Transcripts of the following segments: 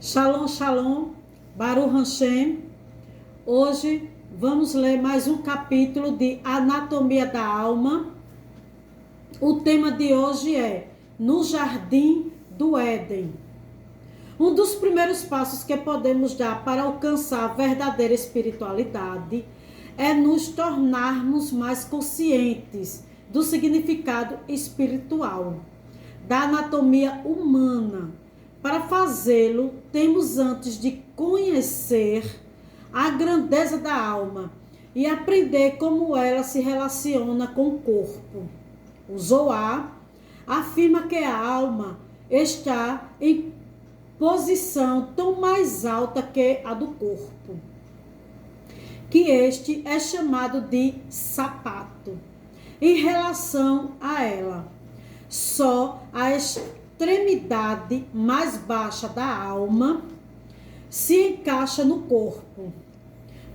Shalom, shalom, Baruch Hashem. Hoje vamos ler mais um capítulo de Anatomia da Alma. O tema de hoje é No Jardim do Éden. Um dos primeiros passos que podemos dar para alcançar a verdadeira espiritualidade é nos tornarmos mais conscientes do significado espiritual, da anatomia humana. Para fazê-lo, temos antes de conhecer a grandeza da alma e aprender como ela se relaciona com o corpo. O Zohar afirma que a alma está em posição tão mais alta que a do corpo, que este é chamado de sapato. Em relação a ela, só a extremidade mais baixa da alma se encaixa no corpo,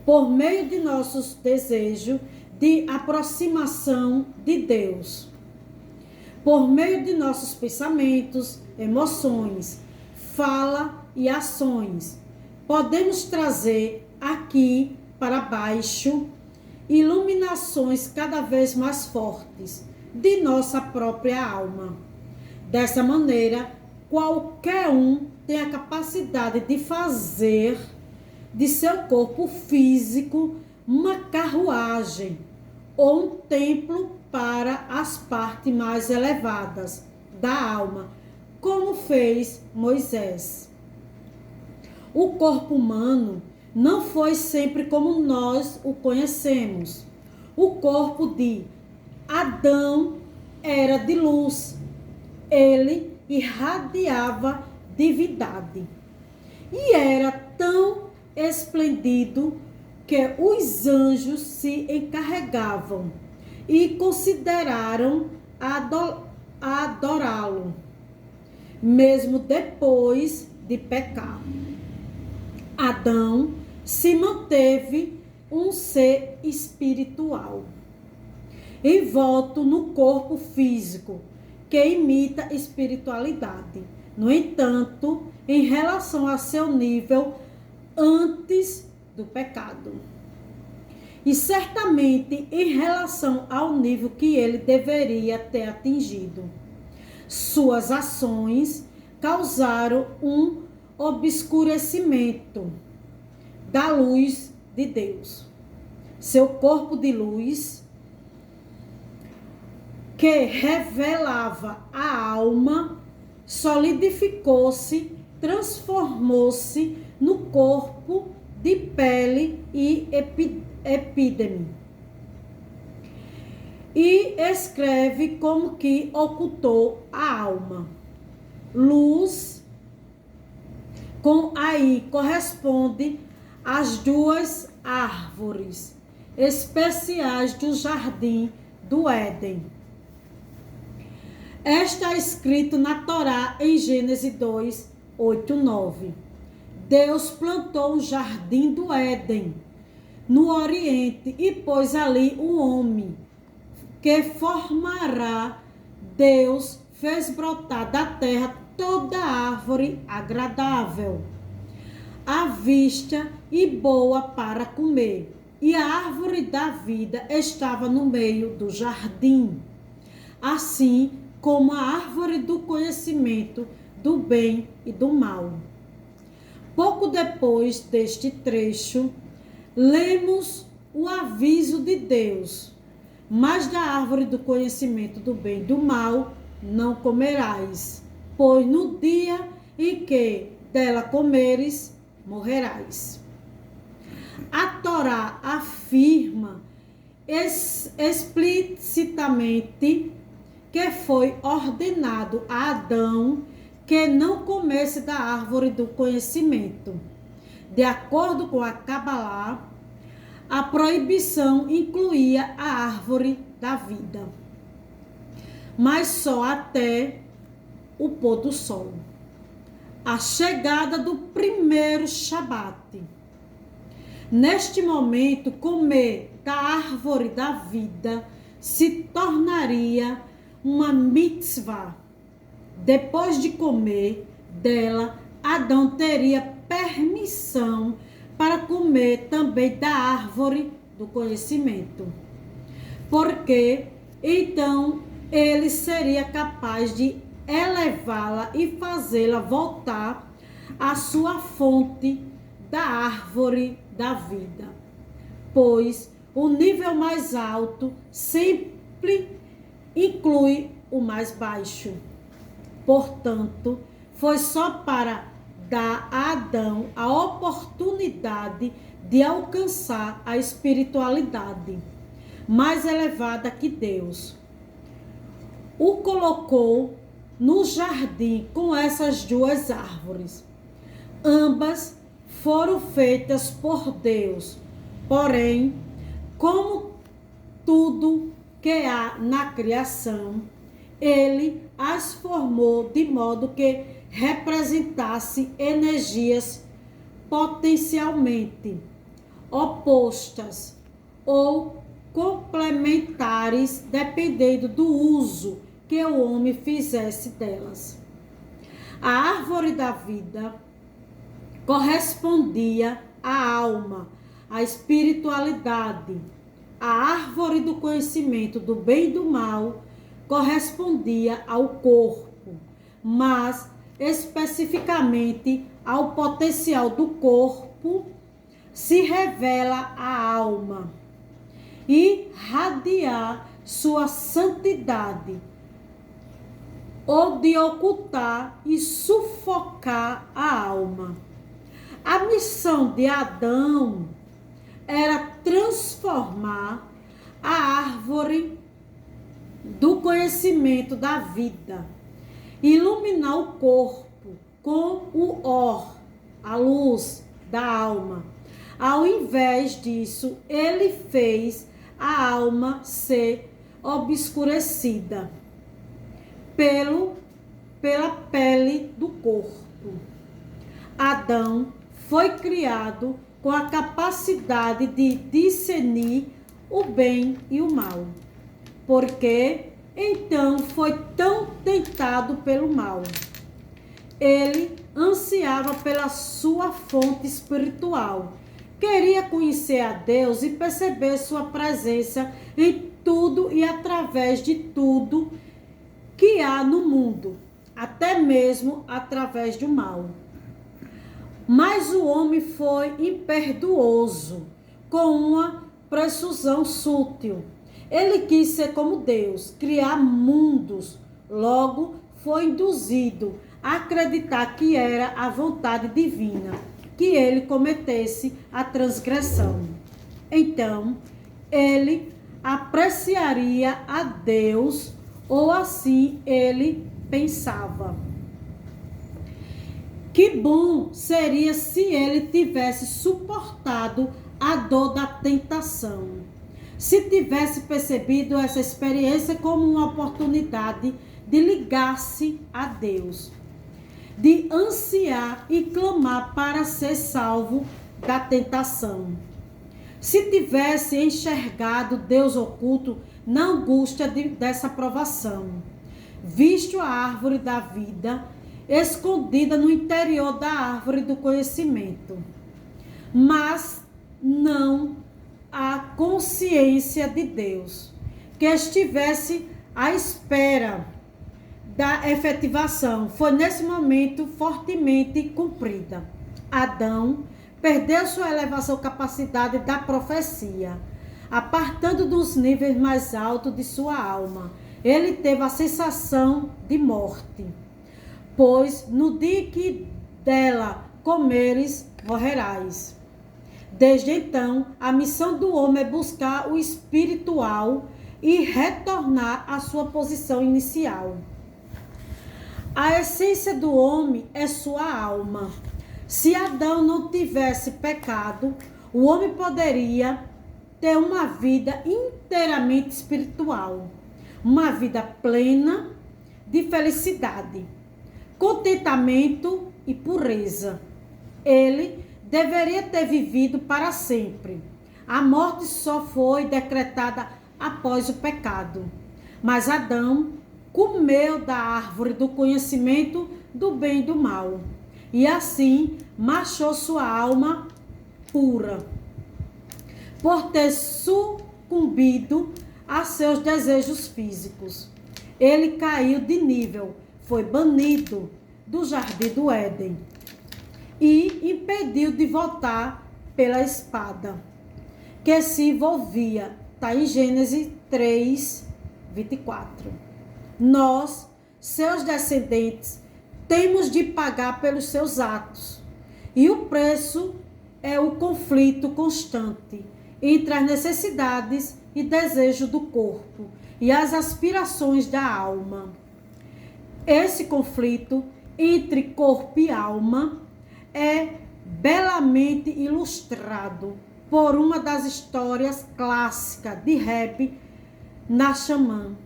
por meio de nossos desejos de aproximação de Deus, por meio de nossos pensamentos, emoções, fala e ações. Podemos trazer aqui para baixo iluminações cada vez mais fortes de nossa própria alma. Dessa maneira, qualquer um tem a capacidade de fazer de seu corpo físico uma carruagem ou um templo para as partes mais elevadas da alma, como fez Moisés. O corpo humano não foi sempre como nós o conhecemos. O corpo de Adão era de luz. Ele irradiava divindade e era tão esplêndido que os anjos se encarregavam e consideraram adorá-lo, mesmo depois de pecar. Adão se manteve um ser espiritual, envolto no corpo físico, que imita espiritualidade. No entanto, em relação a seu nível antes do pecado. E certamente em relação ao nível que ele deveria ter atingido. Suas ações causaram um obscurecimento da luz de Deus. Seu corpo de luz, que revelava a alma, solidificou-se, transformou-se no corpo de pele e epídeme. E escreve como que ocultou a alma. Luz, com aí corresponde às duas árvores especiais do jardim do Éden. Está escrito na Torá em Gênesis 2, 8, 9. Deus plantou um jardim do Éden no Oriente e pôs ali um homem que formará. Deus fez brotar da terra toda árvore agradável à vista e boa para comer. E a árvore da vida estava no meio do jardim, assim como a árvore do conhecimento do bem e do mal. Pouco depois deste trecho, lemos o aviso de Deus: mas da árvore do conhecimento do bem e do mal não comerás, pois no dia em que dela comeres, morrerás. A Torá afirma explicitamente que foi ordenado a Adão que não comesse da árvore do conhecimento. De acordo com a Cabalá, a proibição incluía a árvore da vida, mas só até o pôr do sol, a chegada do primeiro Shabat. Neste momento, comer da árvore da vida se tornaria uma mitzvah. Depois de comer dela, Adão teria permissão para comer também da árvore do conhecimento, porque então ele seria capaz de elevá-la e fazê-la voltar à sua fonte da árvore da vida, pois o nível mais alto sempre inclui o mais baixo. Portanto, foi só para dar a Adão a oportunidade de alcançar a espiritualidade mais elevada que Deus o colocou no jardim com essas duas árvores. Ambas foram feitas por Deus, porém, como tudo que há na criação, ele as formou de modo que representasse energias potencialmente opostas ou complementares, dependendo do uso que o homem fizesse delas. A árvore da vida correspondia à alma, à espiritualidade. A árvore do conhecimento do bem e do mal correspondia ao corpo, mas especificamente ao potencial do corpo se revela a alma e radiar sua santidade, ou de ocultar e sufocar a alma. A missão de Adão era transformar a árvore do conhecimento da vida, iluminar o corpo com o or, a luz da alma. Ao invés disso, ele fez a alma ser obscurecida pela pele do corpo. Adão foi criado com a capacidade de discernir o bem e o mal, porque então foi tão tentado pelo mal. Ele ansiava pela sua fonte espiritual, queria conhecer a Deus e perceber sua presença em tudo e através de tudo que há no mundo, até mesmo através do mal. Mas o homem foi imperdoso, com uma presunção sutil. Ele quis ser como Deus, criar mundos, logo foi induzido a acreditar que era a vontade divina que ele cometesse a transgressão. Então, ele apreciaria a Deus, ou assim ele pensava. Que bom seria se ele tivesse suportado a dor da tentação, se tivesse percebido essa experiência como uma oportunidade de ligar-se a Deus, de ansiar e clamar para ser salvo da tentação. Se tivesse enxergado Deus oculto na angústia dessa provação, visto a árvore da vida escondida no interior da árvore do conhecimento, mas não a consciência de Deus, que estivesse à espera da efetivação, foi nesse momento fortemente cumprida. Adão perdeu sua elevação capacidade da profecia, apartando dos níveis mais altos de sua alma. Ele teve a sensação de morte, pois no dia que dela comeres, morrerás. Desde então, a missão do homem é buscar o espiritual e retornar à sua posição inicial. A essência do homem é sua alma. Se Adão não tivesse pecado, o homem poderia ter uma vida inteiramente espiritual, uma vida plena de felicidade, contentamento e pureza. Ele deveria ter vivido para sempre. A morte só foi decretada após o pecado. Mas Adão comeu da árvore do conhecimento do bem e do mal. e assim marchou sua alma pura, por ter sucumbido a seus desejos físicos. Ele caiu de nível, foi banido do jardim do Éden e impediu de voltar pela espada que se envolvia. Está em Gênesis 3, 24. Nós, seus descendentes, temos de pagar pelos seus atos. E o preço é o conflito constante entre as necessidades e desejos do corpo e as aspirações da alma. Esse conflito entre corpo e alma é belamente ilustrado por uma das histórias clássicas de Reb Nachman,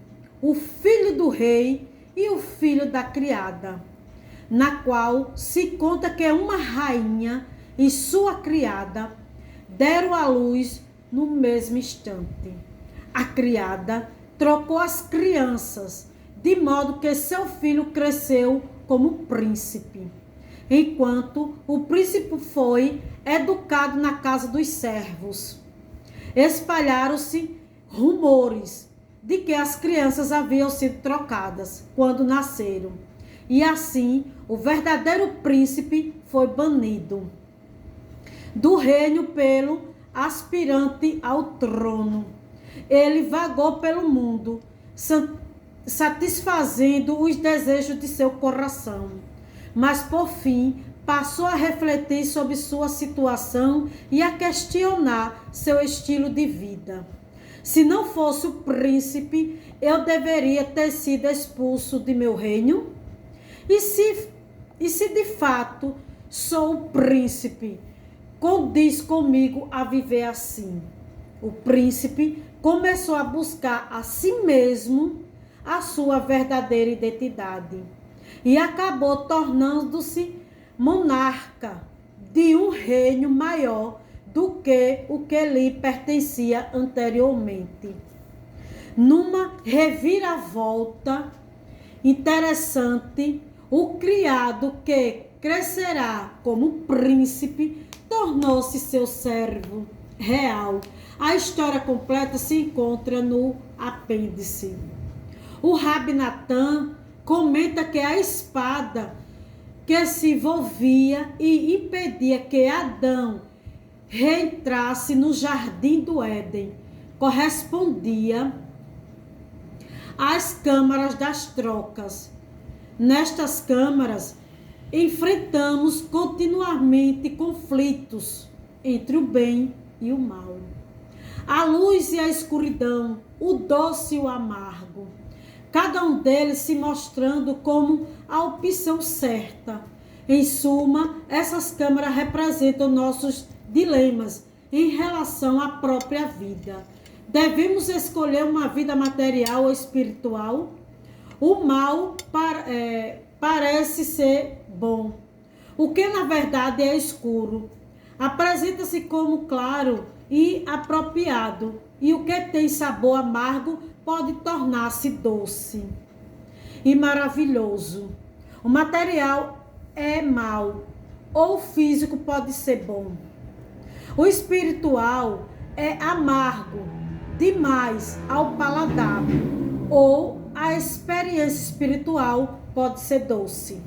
o filho do rei e o filho da criada, na qual se conta que uma rainha e sua criada deram à luz no mesmo instante. A criada trocou as crianças, de modo que seu filho cresceu como príncipe, enquanto o príncipe foi educado na casa dos servos. Espalharam-se rumores de que as crianças haviam sido trocadas quando nasceram, e assim o verdadeiro príncipe foi banido do reino pelo aspirante ao trono. Ele vagou pelo mundo, satisfazendo os desejos de seu coração, mas por fim passou a refletir sobre sua situação e a questionar seu estilo de vida. Se não fosse o príncipe, eu deveria ter sido expulso de meu reino? E se de fato sou o príncipe, condiz comigo a viver assim? O príncipe começou a buscar a si mesmo a sua verdadeira identidade e acabou tornando-se monarca de um reino maior do que o que lhe pertencia anteriormente. Numa reviravolta interessante, o criado que crescerá como príncipe tornou-se seu servo real. A história completa se encontra no apêndice. O Rabi Natan comenta que a espada que se envolvia e impedia que Adão reentrasse no jardim do Éden correspondia às câmaras das trocas. Nestas câmaras, enfrentamos continuamente conflitos entre o bem e o mal, a luz e a escuridão, o doce e o amargo, cada um deles se mostrando como a opção certa. Em suma, essas câmaras representam nossos dilemas em relação à própria vida. Devemos escolher uma vida material ou espiritual? O mal parece ser bom, o que na verdade é escuro. Apresenta-se como claro e apropriado, e o que tem sabor amargo pode tornar-se doce e maravilhoso. O material é mau, ou o físico pode ser bom. O espiritual é amargo demais ao paladar, ou a experiência espiritual pode ser doce.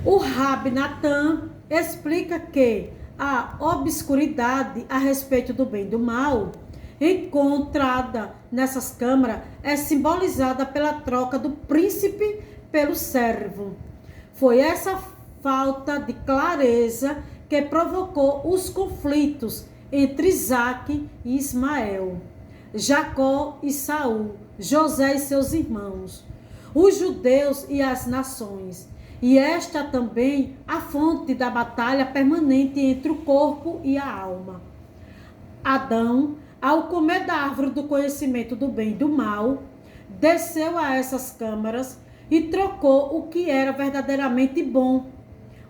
O Rabi Natan explica que a obscuridade a respeito do bem e do mal encontrada nessas câmaras é simbolizada pela troca do príncipe pelo servo. Foi essa falta de clareza que provocou os conflitos entre Isaque e Ismael, Jacó e Saul, José e seus irmãos, os judeus e as nações. E esta também a fonte da batalha permanente entre o corpo e a alma. Adão, ao comer da árvore do conhecimento do bem e do mal, desceu a essas câmaras e trocou o que era verdadeiramente bom,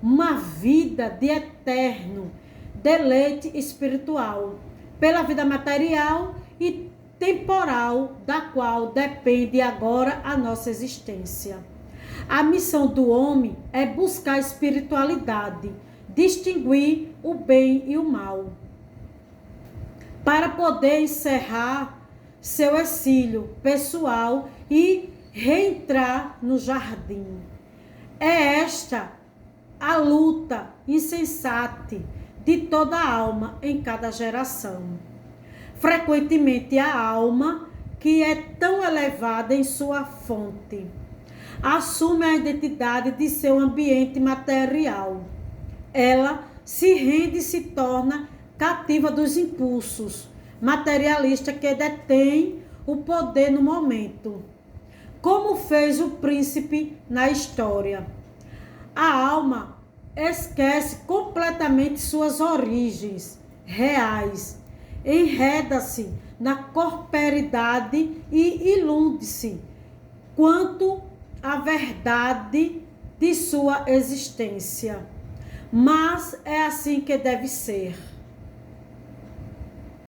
uma vida de eterno deleite espiritual, pela vida material e temporal da qual depende agora a nossa existência. A missão do homem é buscar a espiritualidade, distinguir o bem e o mal, para poder encerrar seu exílio pessoal e reentrar no jardim. É esta a luta insensata de toda alma em cada geração. Frequentemente a alma, que é tão elevada em sua fonte, assume a identidade de seu ambiente material. Ela se rende e se torna cativa dos impulsos materialistas que detêm o poder no momento, como fez o príncipe na história. A alma esquece completamente suas origens reais, enreda-se na corporeidade e ilude-se quanto à verdade de sua existência. Mas é assim que deve ser.